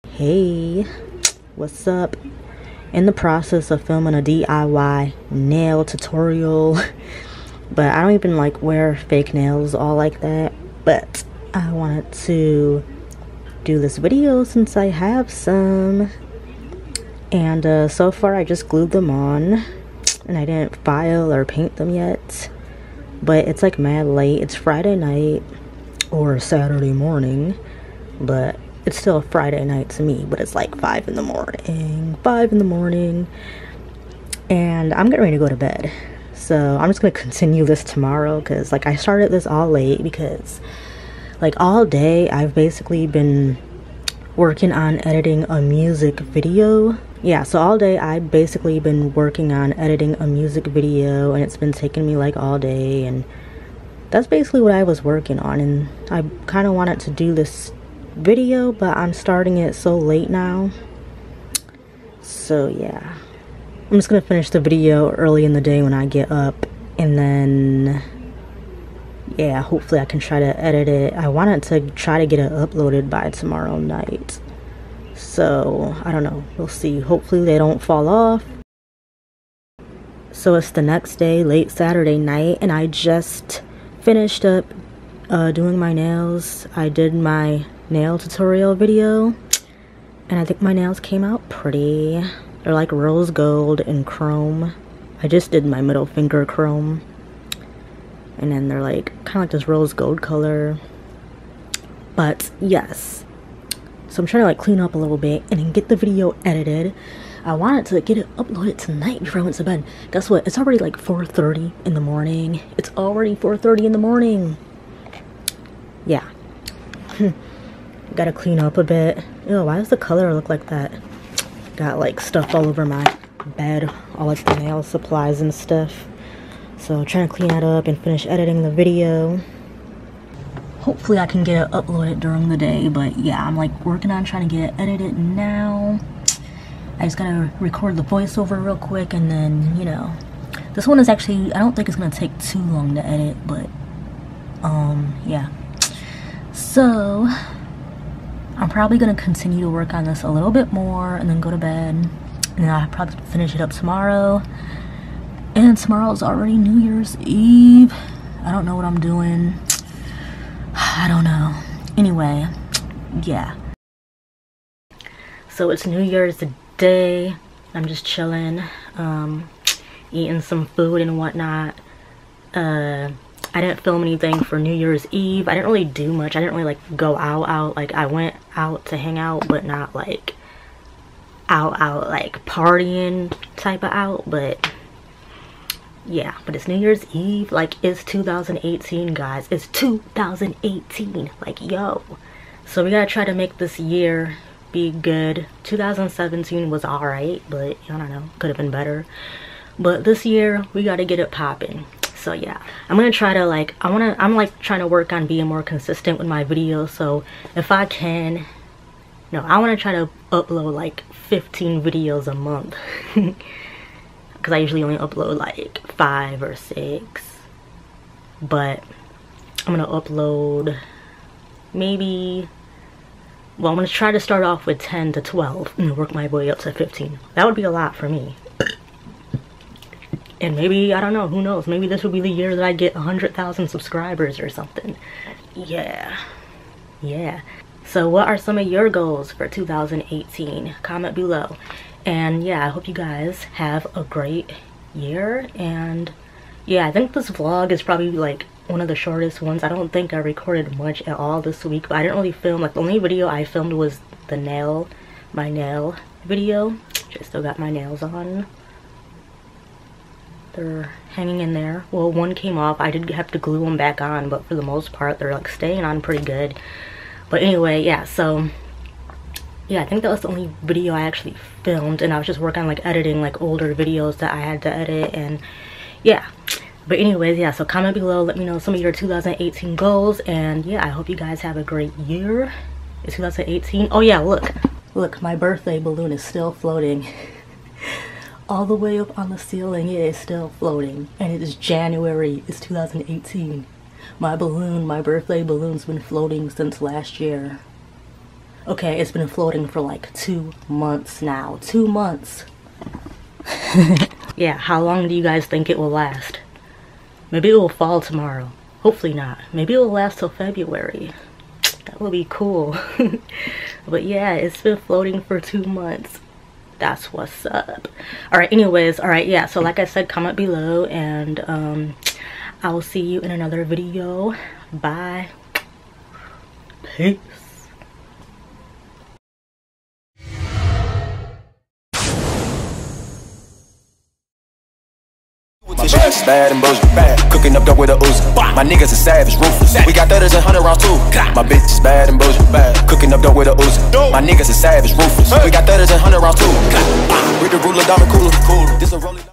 Hey, what's up? In the process of filming a DIY nail tutorial, but I don't even like wear fake nails all like that, but I wanted to do this video since I have some, and so far I just glued them on and I didn't file or paint them yet, but it's like mad late. It's Friday night or Saturday morning, but it's still Friday night to me, but it's like 5 in the morning, and I'm getting ready to go to bed. So I'm just gonna continue this tomorrow, because like I started this all late because like all day I've basically been working on editing a music video. Yeah, so all day I've basically been working on editing a music video, and it's been taking me like all day, and that's basically what I was working on. And I kind of wanted to do this video, but I'm starting it so late now, so yeah, I'm just gonna finish the video early in the day when I get up, and then yeah, hopefully I can try to edit it. I wanted to try to get it uploaded by tomorrow night, so I don't know, we'll see. Hopefully they don't fall off. So it's the next day, late Saturday night, and I just finished up doing my nails. I did my nail tutorial video, and I think my nails came out pretty. They're like rose gold and chrome. I just did my middle finger chrome, and then they're like kind of like this rose gold color. But yes, so I'm trying to like clean up a little bit and then get the video edited. I wanted to get it uploaded tonight before I went to bed. Guess what? It's already like 4:30 in the morning. It's already 4:30 in the morning. Yeah. Gotta clean up a bit. Ew, why does the color look like that? Got like stuff all over my bed, all like the nail supplies and stuff. So trying to clean that up and finish editing the video. Hopefully I can get it uploaded during the day, but yeah, I'm like working on trying to get it edited now. I just gotta record the voiceover real quick, and then, you know, this one is actually, I don't think it's gonna take too long to edit, but yeah. So I'm probably gonna continue to work on this a little bit more and then go to bed, and then I'll probably finish it up tomorrow. And tomorrow's already New Year's Eve. I don't know what I'm doing. I don't know. Anyway, yeah. So it's New Year's Day. I'm just chilling, eating some food and whatnot. I didn't film anything for New Year's Eve. I didn't really do much. I didn't really like go out. Like I went out to hang out, but not like out like partying type of out. But yeah, but it's New Year's Eve. Like it's 2018, guys. It's 2018. Like, yo. So we gotta try to make this year be good. 2017 was alright, but I don't know, could have been better. But this year we gotta get it popping. So yeah, I'm gonna try to like, I'm like trying to work on being more consistent with my videos. So if I can, no, I want to try to upload like 15 videos a month, because I usually only upload like 5 or 6, but I'm gonna upload maybe, well, I'm gonna try to start off with 10 to 12 and work my way up to 15. That would be a lot for me. And maybe, I don't know, who knows, maybe this will be the year that I get 100,000 subscribers or something. Yeah. So what are some of your goals for 2018? Comment below. And yeah, I hope you guys have a great year. And yeah, I think this vlog is probably like one of the shortest ones. I don't think I recorded much at all this week, but I didn't really film, like the only video I filmed was the my nail video. Just still got my nails on. They're hanging in there. Well, one came off. I did have to glue them back on, but for the most part they're like staying on pretty good. But anyway, yeah, so yeah, I think that was the only video I actually filmed, and I was just working on like editing like older videos that I had to edit. And yeah, but anyways, yeah, so comment below, let me know some of your 2018 goals. And yeah, I hope you guys have a great year. It's 2018. Oh yeah, look, my birthday balloon is still floating. All the way up on the ceiling, it is still floating, and it is January, it's 2018. My balloon, my birthday balloon's been floating since last year. Okay, it's been floating for like 2 months now. 2 months. Yeah, how long do you guys think it will last? Maybe it will fall tomorrow. Hopefully not. Maybe it will last till February. That would be cool. But yeah, it's been floating for 2 months. That's what's up. Alright, anyways, alright, yeah, so like I said, comment below, and I will see you in another video. Bye. Peace. Bad and bullshit, bad. Cooking up dope with a Uzi. My niggas are savage, ruthless. We got 30s and 100 rounds too. My bitch is bad and bullshit, bad. Cooking up dope with a Uzi. My niggas are savage, ruthless. We got 30s and 100 rounds too. With the ruler, diamond cooler. This a rolling.